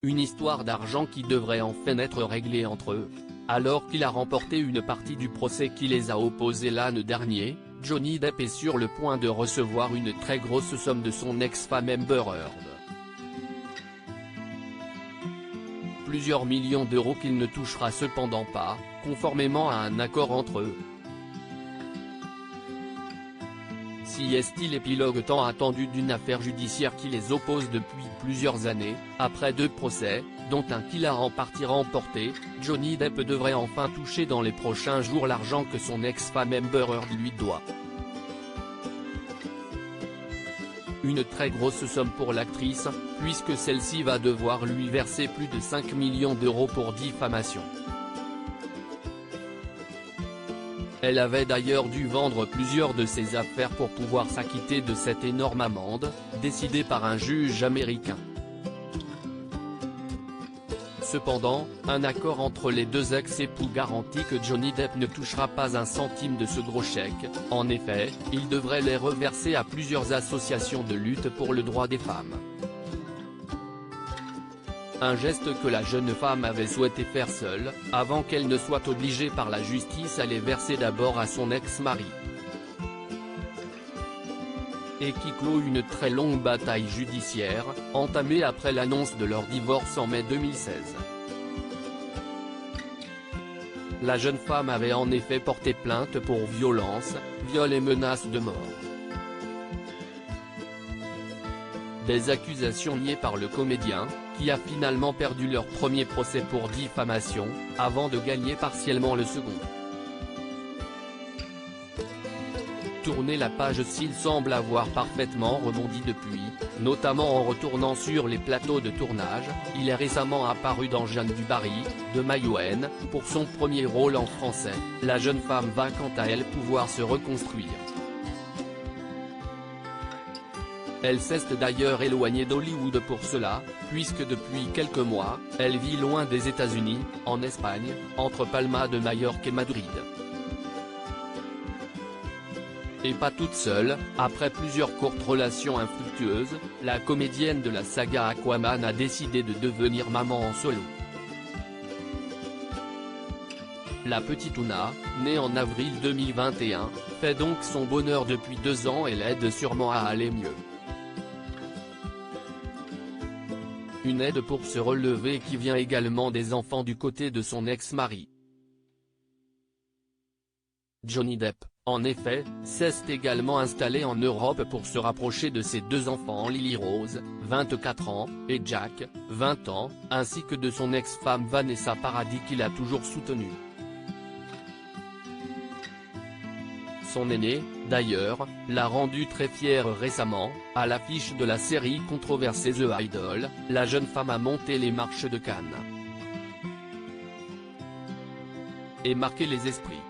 Une histoire d'argent qui devrait enfin être réglée entre eux. Alors qu'il a remporté une partie du procès qui les a opposés l'année dernière, Johnny Depp est sur le point de recevoir une très grosse somme de son ex-femme Amber Heard. Plusieurs millions d'euros qu'il ne touchera cependant pas, conformément à un accord entre eux. Si est-il l'épilogue tant attendu d'une affaire judiciaire qui les oppose depuis plusieurs années, après 2 procès, dont un qu'il a en partie remporté, Johnny Depp devrait enfin toucher dans les prochains jours l'argent que son ex-femme Amber Heard lui doit. Une très grosse somme pour l'actrice, puisque celle-ci va devoir lui verser plus de 5 millions d'euros pour diffamation. Elle avait d'ailleurs dû vendre plusieurs de ses affaires pour pouvoir s'acquitter de cette énorme amende, décidée par un juge américain. Cependant, un accord entre les 2 ex-époux garantit que Johnny Depp ne touchera pas un centime de ce gros chèque. En effet, il devrait les reverser à plusieurs associations de lutte pour le droit des femmes. Un geste que la jeune femme avait souhaité faire seule, avant qu'elle ne soit obligée par la justice à les verser d'abord à son ex-mari. Et qui clôt une très longue bataille judiciaire, entamée après l'annonce de leur divorce en mai 2016. La jeune femme avait en effet porté plainte pour violence, viol et menaces de mort. Des accusations niées par le comédien, qui a finalement perdu leur premier procès pour diffamation, avant de gagner partiellement le second. Tourner la page. S'il semble avoir parfaitement rebondi depuis, notamment en retournant sur les plateaux de tournage, il est récemment apparu dans Jeanne du Barry, de Maïwenn, pour son premier rôle en français. La jeune femme va quant à elle pouvoir se reconstruire. Elle s'est d'ailleurs éloignée d'Hollywood pour cela, puisque depuis quelques mois, elle vit loin des États-Unis, en Espagne, entre Palma de Majorque et Madrid. Et pas toute seule, après plusieurs courtes relations infructueuses, la comédienne de la saga Aquaman a décidé de devenir maman en solo. La petite Ouna, née en avril 2021, fait donc son bonheur depuis 2 ans et l'aide sûrement à aller mieux. Une aide pour se relever qui vient également des enfants du côté de son ex-mari. Johnny Depp, en effet, s'est également installé en Europe pour se rapprocher de ses 2 enfants Lily Rose, 24 ans, et Jack, 20 ans, ainsi que de son ex-femme Vanessa Paradis qu'il a toujours soutenue. Son aîné, d'ailleurs, l'a rendu très fier récemment. À l'affiche de la série controversée The Idol, la jeune femme a monté les marches de Cannes et marqué les esprits.